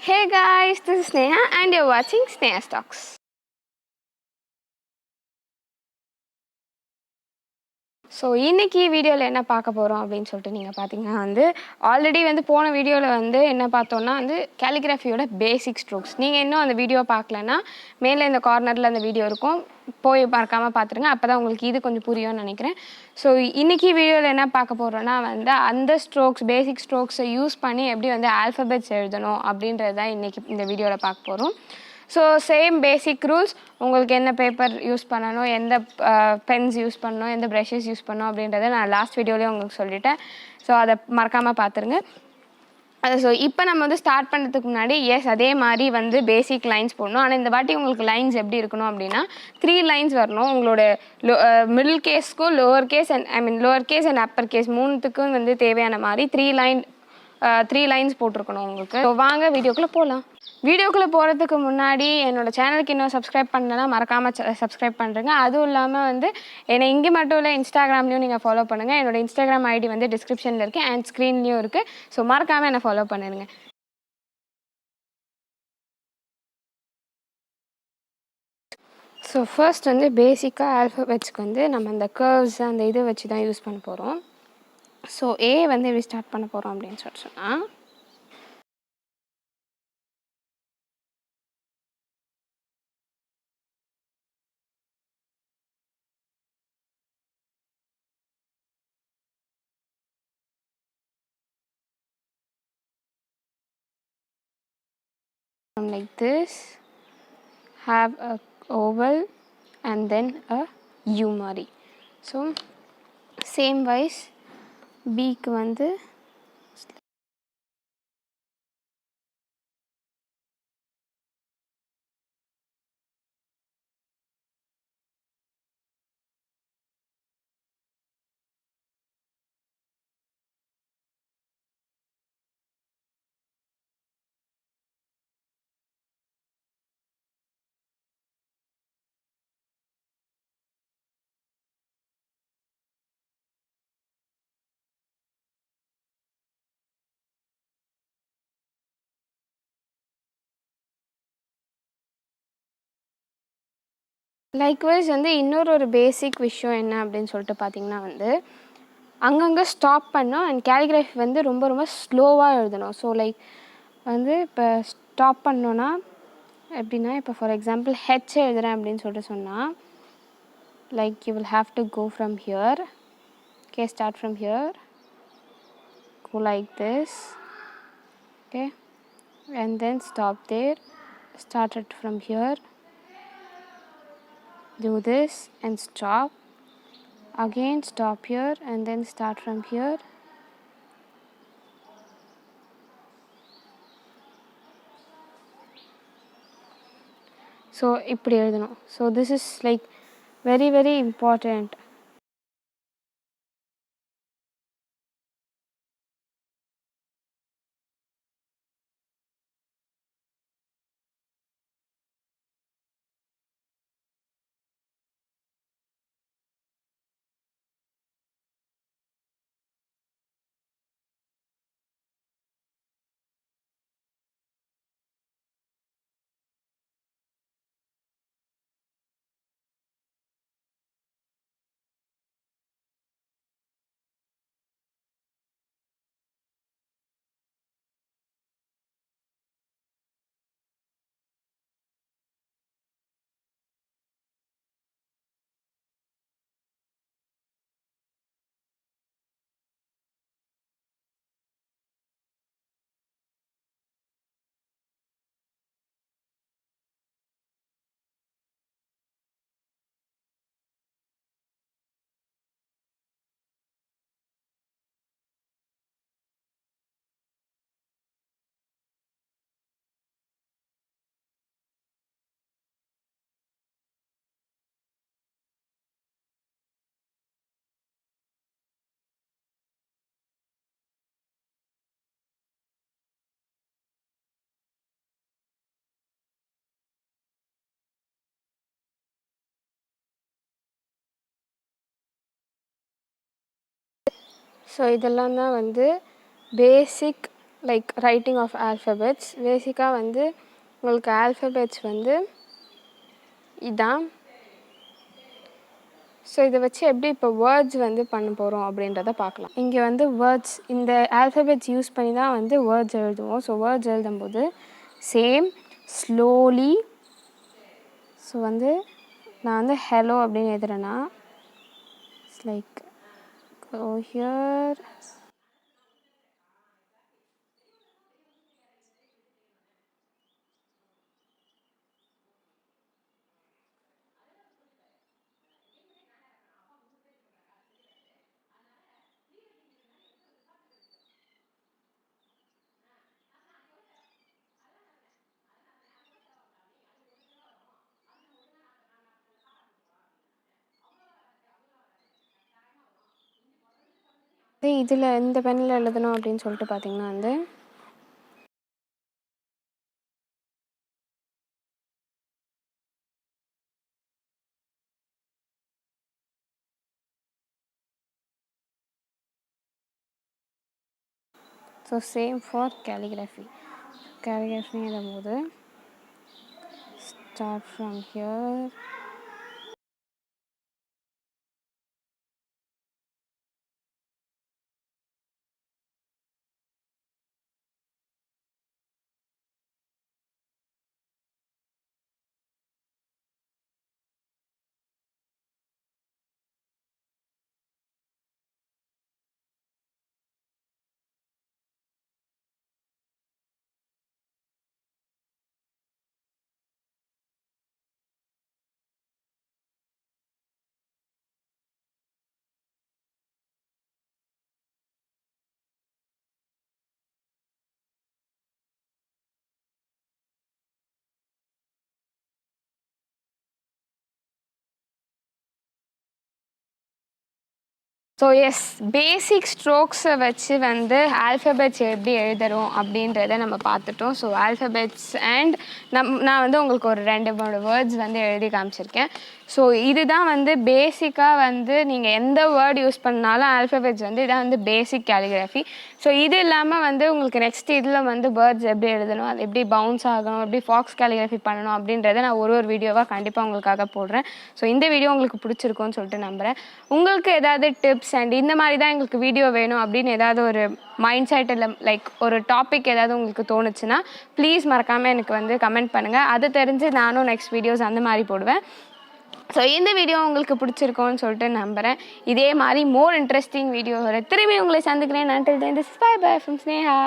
Hey guys, this is Sneha and you're watching Sneha Talks. So இன்றைக்கி வீடியோவில் என்ன பார்க்க போகிறோம் அப்படின்னு சொல்லிட்டு நீங்கள் பார்த்தீங்கன்னா ஆல்ரெடி போன வீடியோவில் என்ன பார்த்தோன்னா கேலிகிராஃபியோட பேசிக் ஸ்ட்ரோக்ஸ். நீங்கள் இன்னும் அந்த வீடியோ பார்க்கலன்னா மேலே இந்த கார்னரில் அந்த வீடியோ இருக்கும், போய் பார்க்காமல் பார்த்துருங்க. அப்போ தான் உங்களுக்கு இது கொஞ்சம் புரியும்னு நினைக்கிறேன். ஸோ இன்றைக்கி வீடியோவில் என்ன பார்க்க போகிறோன்னா அந்த ஸ்ட்ரோக்ஸ், பேசிக் ஸ்ட்ரோக்ஸை யூஸ் பண்ணி எப்படி ஆல்ஃபபெட்ஸ் எழுதணும் அப்படின்றது தான் இன்றைக்கி இந்த வீடியோவில் பார்க்க போகிறோம். ஸோ சேம் பேசிக் ரூல்ஸ், உங்களுக்கு என்ன பேப்பர் யூஸ் பண்ணணும், எந்த பென்ஸ் யூஸ் பண்ணணும், எந்த ப்ரஷஸ் யூஸ் பண்ணணும் அப்படின்றத நான் லாஸ்ட் வீடியோலேயே உங்களுக்கு சொல்லிட்டேன். ஸோ அதை மறக்காமல் பார்த்துருங்க. ஸோ இப்போ நம்ம ஸ்டார்ட் பண்ணுறதுக்கு முன்னாடி அதே மாதிரி பேசிக் லைன்ஸ் போடணும். ஆனால் இந்த வாட்டி உங்களுக்கு லைன்ஸ் எப்படி இருக்கணும் அப்படின்னா 3 லைன்ஸ் வரணும். உங்களோட மிடில் கேஸ்க்கும் lower case and lower case and upper case மூணுத்துக்கும் தேவையான மாதிரி 3 லைன்ஸ் போட்டிருக்கணும் உங்களுக்கு. ஸோ வாங்க வீடியோக்குள்ளே போகலாம். வீடியோக்குள்ளே போகிறதுக்கு முன்னாடி என்னோடய சேனலுக்கு இன்னும் சப்ஸ்கிரைப் பண்ணலன்னா மறக்காமல் சப்ஸ்கிரைப் பண்ணுறேங்க. அதுவும் இல்லாமல் என்னை இங்கே மட்டும் இல்லை, இன்ஸ்டாகிராம்லேயும் நீங்கள் ஃபாலோ பண்ணுங்கள். என்னோடய இன்ஸ்டாகிராம் ஐடி டிஸ்கிரிப்ஷனில் இருக்குது அண்ட் ஸ்க்ரீன்லேயும் இருக்குது. ஸோ மறக்காமல் என்னை ஃபாலோ பண்ணிடுங்க. ஸோ ஃபர்ஸ்ட் பேசிக்காக ஆல்ஃபபெட்ஸ்க்கு நம்ம அந்த கர்வ்ஸ் அந்த இதை வச்சு தான் யூஸ் பண்ண போகிறோம். ஸோ ஏ எப்படி ஸ்டார்ட் பண்ண போகிறோம் அப்படின்னு சொன்னால் like this, have a oval and then a U mari. So same wise B க்கு லைக்வைஸ் இன்னொரு பேசிக் விஷயம் என்ன அப்படின்னு சொல்லிட்டு பார்த்தீங்கன்னா அங்கங்கே ஸ்டாப் பண்ணோம். அண்ட் கேலிகிராஃபி ரொம்ப ரொம்ப ஸ்லோவாக எழுதணும். ஸோ லைக் இப்போ ஸ்டாப் பண்ணோன்னா எப்படின்னா, இப்போ ஃபார் எக்ஸாம்பிள் ஹெச் எழுதுகிறேன் அப்படின்னு சொல்லிட்டு சொன்னால் like you will have to go from here. Okay, start from here, go like this, okay, and then stop there, start it from here, do this and stop, again stop here and then start from here, so இப்படி எழுதணும். So this is like very very important. So இதெல்லாம் தான் பேசிக் like writing of alphabets. பேசிக்காக வந்து உங்களுக்கு alphabets வந்து இதான். So இதை வச்சு எப்படி இப்போ வேர்ட்ஸ் வந்து பண்ண போகிறோம் அப்படின்றத பார்க்கலாம். இங்கே வந்து வேர்ட்ஸ் இந்த ஆல்ஃபபெட்ஸ் யூஸ் பண்ணி தான் வந்து வேர்ட்ஸ் எழுதுவோம். ஸோ வேர்ட்ஸ் எழுதும்போது சேம் ஸ்லோலி. ஸோ வந்து நான் வந்து ஹலோ அப்படின்னு எழுதுறேன்னா இட்ஸ் லைக் go here. இதில் இந்த பென்னில் எழுதணும் அப்படின்னு சொல்லிட்டு பார்த்தீங்கன்னா வந்து so same for calligraphy. calligraphy எழுதும்போது start from here. So S, basic ஸ்ட்ரோக்ஸை வச்சு வந்து ஆல்ஃபபெட்ஸ் எப்படி எழுதுறோம் அப்படின்றத நம்ம பார்த்துட்டோம். ஸோ ஆல்ஃபபெட்ஸ் அண்ட் நான் வந்து உங்களுக்கு ஒரு 2 வேர்ட்ஸ் வந்து எழுதி காமிச்சிருக்கேன். ஸோ இதுதான் வந்து பேசிக்காக வந்து நீங்கள் எந்த வேர்ட் யூஸ் பண்ணாலும் ஆல்ஃபபெட்ஸ் வந்து இதான் வந்து பேசிக் கேலிகிராஃபி. ஸோ இது இல்லாமல் வந்து உங்களுக்கு நெக்ஸ்ட் இதில் வந்து வேர்ட்ஸ் எப்படி எழுதணும், அது எப்படி பவுன்ஸ் ஆகணும், எப்படி ஃபாக்ஸ் கேலிகிராஃபி பண்ணணும் அப்படின்றத நான் ஒரு வீடியோவாக கண்டிப்பாக உங்களுக்காக போடுறேன். ஸோ இந்த வீடியோ உங்களுக்கு பிடிச்சிருக்கும்னு சொல்லிட்டு நம்புகிறேன். உங்களுக்கு ஏதாவது டிப்ஸ் அண்ட் இந்த மாதிரி தான் எங்களுக்கு வீடியோ வேணும் அப்படின்னு ஏதாவது ஒரு மைண்ட் செட் இல்லை லைக் ஒரு டாபிக் ஏதாவது உங்களுக்கு தோணுச்சுன்னா ப்ளீஸ் மறக்காமல் எனக்கு வந்து கமெண்ட் பண்ணுங்கள். அதை தெரிஞ்சு நானும் நெக்ஸ்ட் வீடியோஸ் அந்த மாதிரி போடுவேன். ஸோ இந்த வீடியோ உங்களுக்கு பிடிச்சிருக்கோன்னு சொல்லிட்டு நம்புகிறேன். இதே மாதிரி மோர் இன்ட்ரெஸ்டிங் வீடியோவோட திரும்பி உங்களை சந்திக்கிறேன். until then, this is bye bye from Sneha.